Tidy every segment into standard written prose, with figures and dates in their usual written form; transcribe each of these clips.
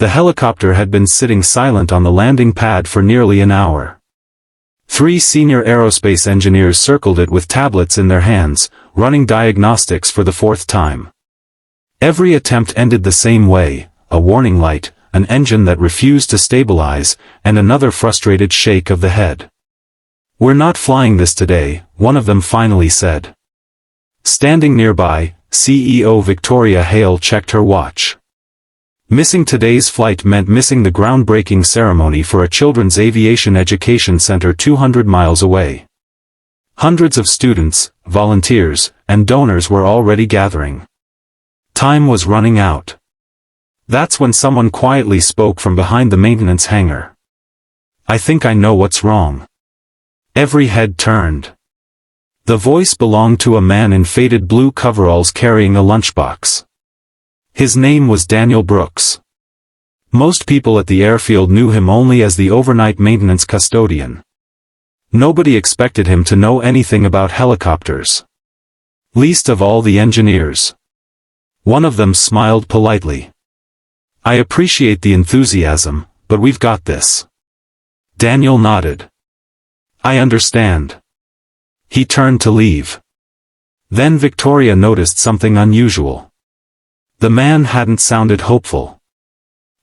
The helicopter had been sitting silent on the landing pad for nearly an hour. 3 senior aerospace engineers circled it with tablets in their hands, running diagnostics for the 4th time. Every attempt ended the same way: a warning light, an engine that refused to stabilize, and another frustrated shake of the head. "We're not flying this today," one of them finally said. Standing nearby, CEO Victoria Hale checked her watch. Missing today's flight meant missing the groundbreaking ceremony for a children's aviation education center 200 miles away. Hundreds of students, volunteers, and donors were already gathering. Time was running out. That's when someone quietly spoke from behind the maintenance hangar. "I think I know what's wrong." Every head turned. The voice belonged to a man in faded blue coveralls carrying a lunchbox. His name was Daniel Brooks. Most people at the airfield knew him only as the overnight maintenance custodian. Nobody expected him to know anything about helicopters. Least of all the engineers. One of them smiled politely. "I appreciate the enthusiasm, but we've got this." Daniel nodded. "I understand." He turned to leave. Then Victoria noticed something unusual. The man hadn't sounded hopeful.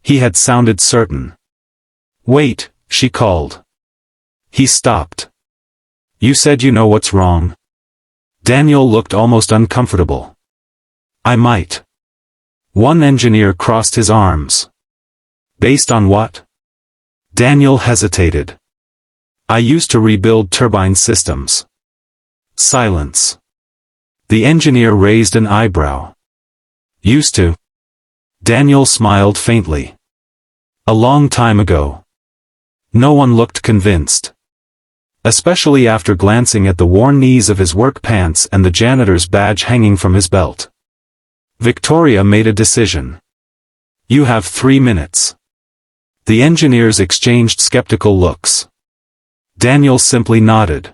He had sounded certain. "Wait," she called. He stopped. "You said you know what's wrong?" Daniel looked almost uncomfortable. "I might." One engineer crossed his arms. "Based on what?" Daniel hesitated. "I used to rebuild turbine systems." Silence. The engineer raised an eyebrow. "Used to?" Daniel smiled faintly. "A long time ago." No one looked convinced. Especially after glancing at the worn knees of his work pants and the janitor's badge hanging from his belt. Victoria made a decision. "You have 3 minutes." The engineers exchanged skeptical looks. Daniel simply nodded.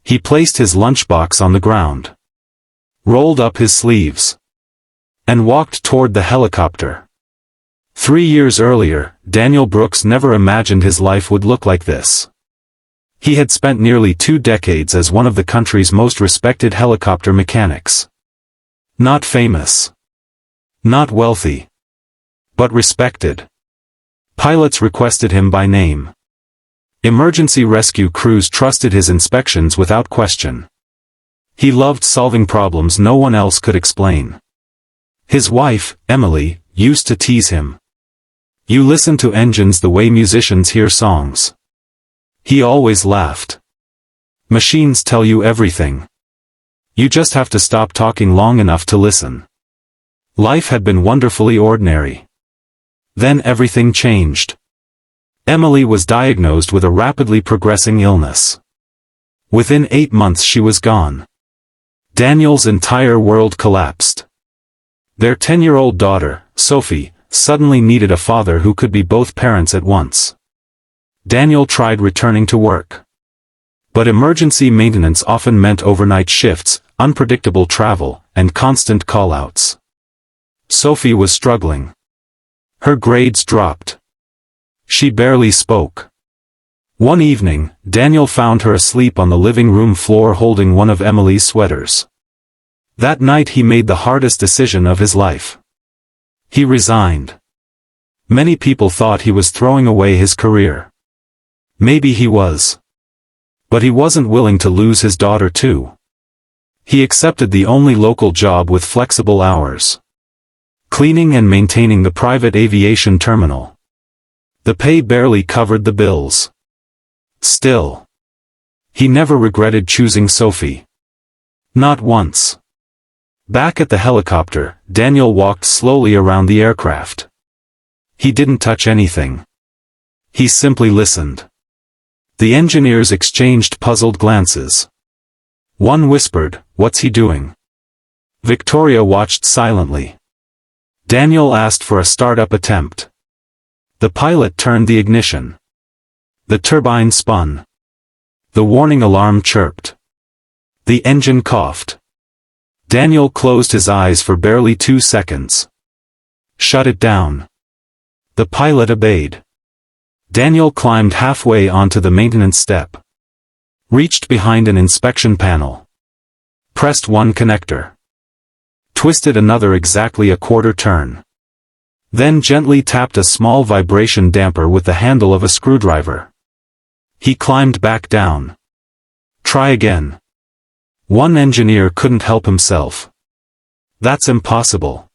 He placed his lunchbox on the ground, rolled up his sleeves, and walked toward the helicopter. 3 years earlier, Daniel Brooks never imagined his life would look like this. He had spent nearly 2 decades as one of the country's most respected helicopter mechanics. Not famous. Not wealthy. But respected. Pilots requested him by name. Emergency rescue crews trusted his inspections without question. He loved solving problems no one else could explain. His wife, Emily, used to tease him. "You listen to engines the way musicians hear songs." He always laughed. "Machines tell you everything. You just have to stop talking long enough to listen." Life had been wonderfully ordinary. Then everything changed. Emily was diagnosed with a rapidly progressing illness. Within 8 months she was gone. Daniel's entire world collapsed. Their 10-year-old daughter, Sophie, suddenly needed a father who could be both parents at once. Daniel tried returning to work. But emergency maintenance often meant overnight shifts, unpredictable travel, and constant call-outs. Sophie was struggling. Her grades dropped. She barely spoke. One evening, Daniel found her asleep on the living room floor holding one of Emily's sweaters. That night he made the hardest decision of his life. He resigned. Many people thought he was throwing away his career. Maybe he was. But he wasn't willing to lose his daughter too. He accepted the only local job with flexible hours. Cleaning and maintaining the private aviation terminal. The pay barely covered the bills. Still, he never regretted choosing Sophie. Not once. Back at the helicopter, Daniel walked slowly around the aircraft. He didn't touch anything. He simply listened. The engineers exchanged puzzled glances. One whispered, "What's he doing?" Victoria watched silently. Daniel asked for a startup attempt. The pilot turned the ignition. The turbine spun. The warning alarm chirped. The engine coughed. Daniel closed his eyes for barely 2 seconds. "Shut it down." The pilot obeyed. Daniel climbed halfway onto the maintenance step. Reached behind an inspection panel. Pressed one connector. Twisted another exactly a quarter turn. Then gently tapped a small vibration damper with the handle of a screwdriver. He climbed back down. Try again. One engineer couldn't help himself. That's impossible.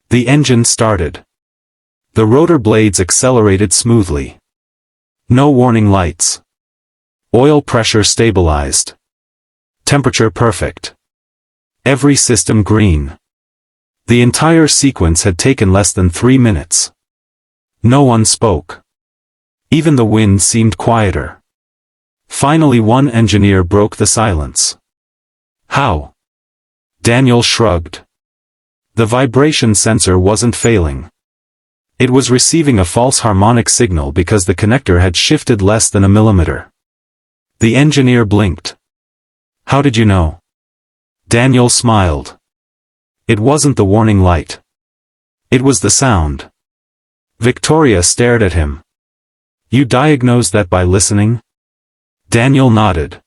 The engine started. The rotor blades accelerated smoothly. No warning lights. Oil pressure stabilized. Temperature perfect. Every system green. The entire sequence had taken less than 3 minutes. No one spoke. Even the wind seemed quieter. Finally, one engineer broke the silence. How? Daniel shrugged. The vibration sensor wasn't failing. It was receiving a false harmonic signal because the connector had shifted less than a millimeter. The engineer blinked. How did you know? Daniel smiled. It wasn't the warning light. It was the sound. Victoria stared at him. You diagnosed that by listening? Daniel nodded.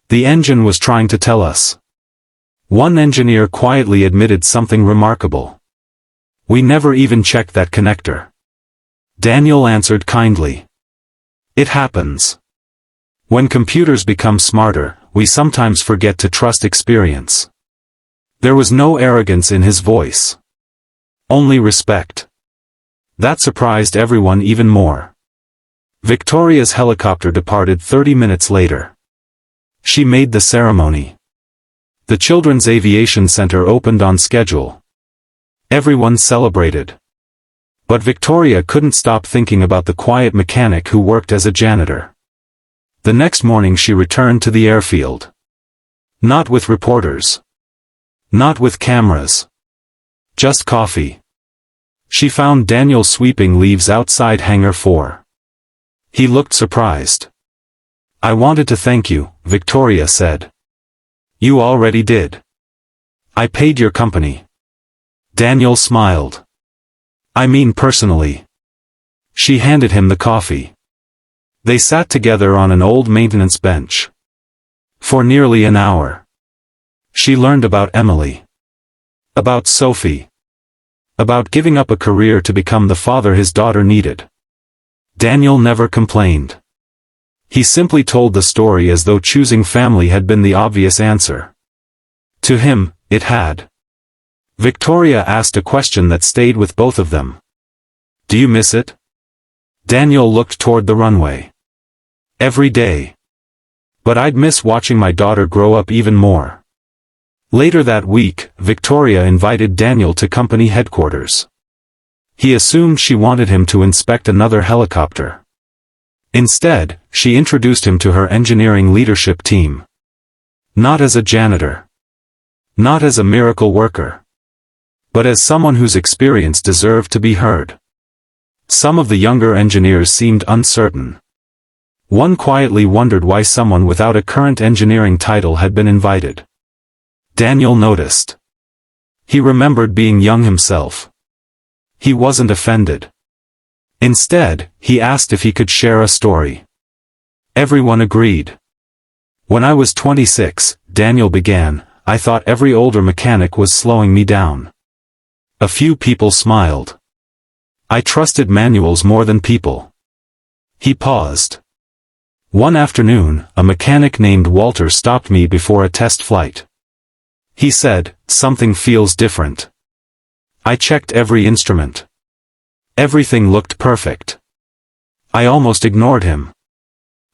The engine was trying to tell us. One engineer quietly admitted something remarkable. We never even checked that connector. Daniel answered kindly. It happens. When computers become smarter, we sometimes forget to trust experience. There was no arrogance in his voice. Only respect. That surprised everyone even more. Victoria's helicopter departed 30 minutes later. She made the ceremony. The Children's Aviation Center opened on schedule. Everyone celebrated. But Victoria couldn't stop thinking about the quiet mechanic who worked as a janitor. The next morning she returned to the airfield. Not with reporters. Not with cameras. Just coffee. She found Daniel sweeping leaves outside Hangar 4. He looked surprised. I wanted to thank you, Victoria said. You already did. I paid your company. Daniel smiled. I mean personally. She handed him the coffee. They sat together on an old maintenance bench. For nearly an hour. She learned about Emily. About Sophie. About giving up a career to become the father his daughter needed. Daniel never complained. He simply told the story as though choosing family had been the obvious answer. To him, it had. Victoria asked a question that stayed with both of them. Do you miss it? Daniel looked toward the runway. Every day. But I'd miss watching my daughter grow up even more. Later that week, Victoria invited Daniel to company headquarters. He assumed she wanted him to inspect another helicopter. Instead, she introduced him to her engineering leadership team. Not as a janitor. Not as a miracle worker. But as someone whose experience deserved to be heard. Some of the younger engineers seemed uncertain. One quietly wondered why someone without a current engineering title had been invited. Daniel noticed. He remembered being young himself. He wasn't offended. Instead, he asked if he could share a story. Everyone agreed. When I was 26, Daniel began, I thought every older mechanic was slowing me down. A few people smiled. I trusted manuals more than people. He paused. One afternoon, a mechanic named Walter stopped me before a test flight. He said, something feels different. I checked every instrument. Everything looked perfect. I almost ignored him.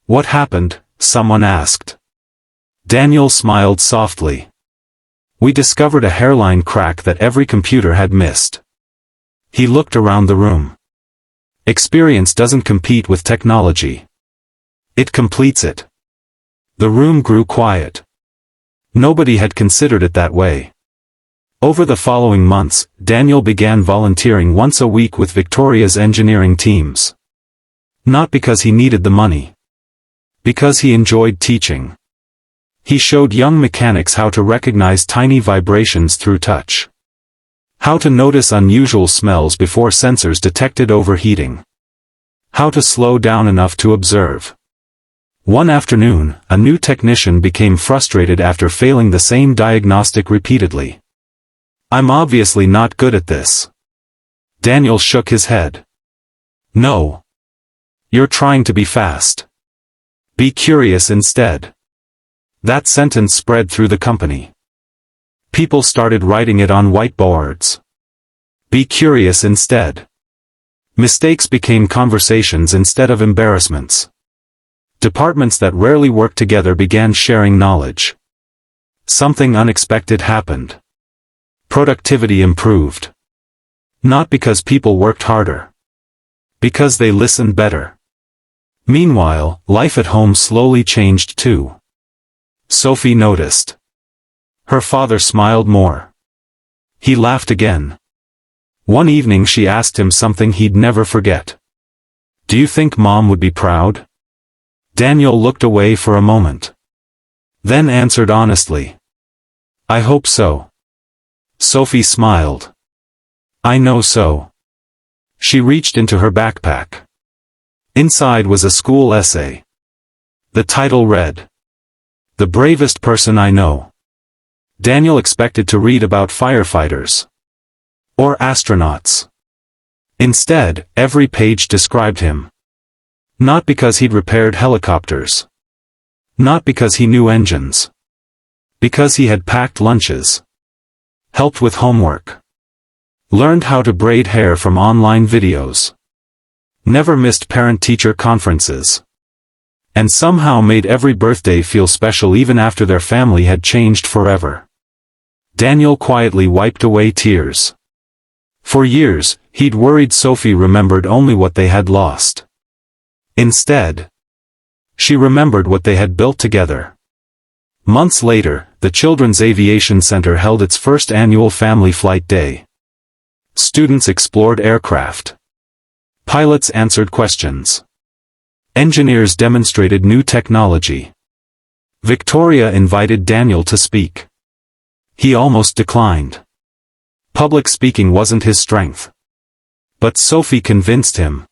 What happened? Someone asked. Daniel smiled softly. We discovered a hairline crack that every computer had missed. He looked around the room. Experience doesn't compete with technology. It completes it. The room grew quiet. Nobody had considered it that way. Over the following months, Daniel began volunteering once a week with Victoria's engineering teams. Not because he needed the money. Because he enjoyed teaching. He showed young mechanics how to recognize tiny vibrations through touch. How to notice unusual smells before sensors detected overheating. How to slow down enough to observe. One afternoon, a new technician became frustrated after failing the same diagnostic repeatedly. "I'm obviously not good at this." Daniel shook his head. "No. You're trying to be fast. Be curious instead." That sentence spread through the company. People started writing it on whiteboards. Be curious instead. Mistakes became conversations instead of embarrassments. Departments that rarely worked together began sharing knowledge. Something unexpected happened. Productivity improved. Not because people worked harder. Because they listened better. Meanwhile, life at home slowly changed too. Sophie noticed. Her father smiled more. He laughed again. One evening she asked him something he'd never forget. "Do you think Mom would be proud?" Daniel looked away for a moment. Then answered honestly. "I hope so." Sophie smiled. "I know so." She reached into her backpack. Inside was a school essay. The title read, "The Bravest Person I Know." Daniel expected to read about firefighters. Or astronauts. Instead, every page described him. Not because he'd repaired helicopters. Not because he knew engines. Because he had packed lunches. Helped with homework. Learned how to braid hair from online videos. Never missed parent-teacher conferences. And somehow made every birthday feel special even after their family had changed forever. Daniel quietly wiped away tears. For years, he'd worried Sophie remembered only what they had lost. Instead, she remembered what they had built together. Months later, the Children's Aviation Center held its first annual Family Flight Day. Students explored aircraft. Pilots answered questions. Engineers demonstrated new technology. Victoria invited Daniel to speak. He almost declined. Public speaking wasn't his strength. But Sophie convinced him.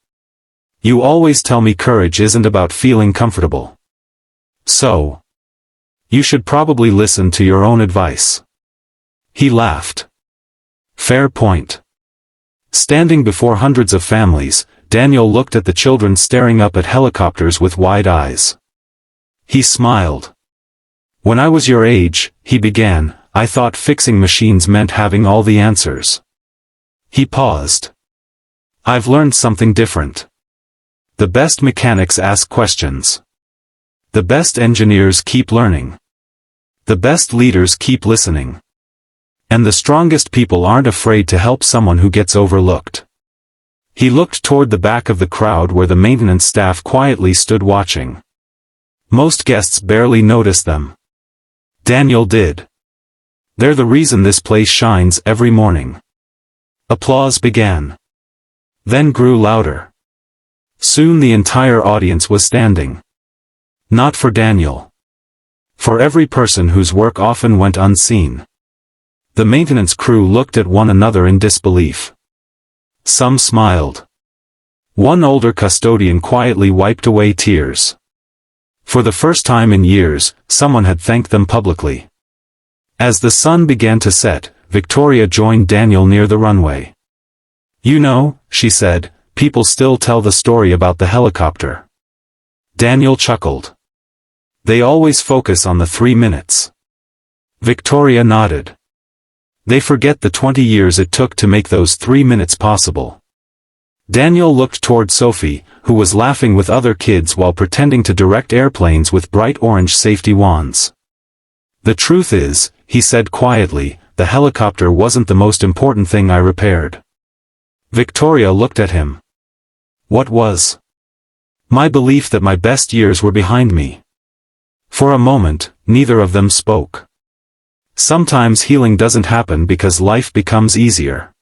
"You always tell me courage isn't about feeling comfortable. So, you should probably listen to your own advice." He laughed. Fair point. Standing before hundreds of families, Daniel looked at the children staring up at helicopters with wide eyes. He smiled. "When I was your age," he began, "I thought fixing machines meant having all the answers." He paused. "I've learned something different. The best mechanics ask questions. The best engineers keep learning. The best leaders keep listening. And the strongest people aren't afraid to help someone who gets overlooked." He looked toward the back of the crowd where the maintenance staff quietly stood watching. Most guests barely noticed them. Daniel did. "They're the reason this place shines every morning." Applause began. Then grew louder. Soon the entire audience was standing. Not for Daniel. For every person whose work often went unseen. The maintenance crew looked at one another in disbelief. Some smiled. One older custodian quietly wiped away tears. For the first time in years, someone had thanked them publicly. As the sun began to set, Victoria joined Daniel near the runway. "You know," she said, "people still tell the story about the helicopter." Daniel chuckled. "They always focus on the 3 minutes." Victoria nodded. "They forget the 20 years it took to make those 3 minutes possible." Daniel looked toward Sophie, who was laughing with other kids while pretending to direct airplanes with bright orange safety wands. "The truth is," he said quietly, "the helicopter wasn't the most important thing I repaired." Victoria looked at him. "What was?" "My belief that my best years were behind me." For a moment, neither of them spoke. Sometimes healing doesn't happen because life becomes easier.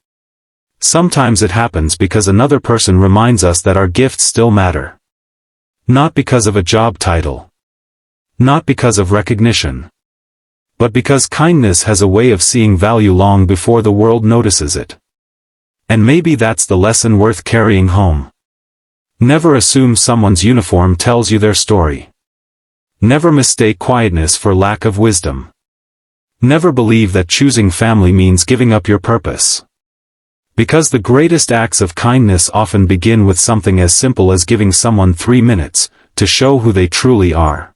Sometimes it happens because another person reminds us that our gifts still matter. Not because of a job title. Not because of recognition. but because kindness has a way of seeing value long before the world notices it. And maybe that's the lesson worth carrying home. Never assume someone's uniform tells you their story. Never mistake quietness for lack of wisdom. Never believe that choosing family means giving up your purpose. Because the greatest acts of kindness often begin with something as simple as giving someone 3 minutes to show who they truly are.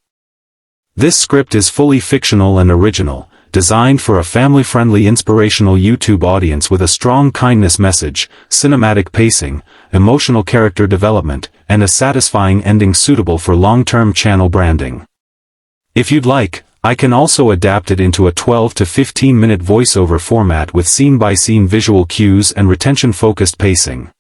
This script is fully fictional and original, designed for a family-friendly inspirational YouTube audience with a strong kindness message, cinematic pacing, emotional character development, and a satisfying ending suitable for long-term channel branding. If you'd like, I can also adapt it into a 12 to 15 minute voiceover format with scene-by-scene visual cues and retention-focused pacing.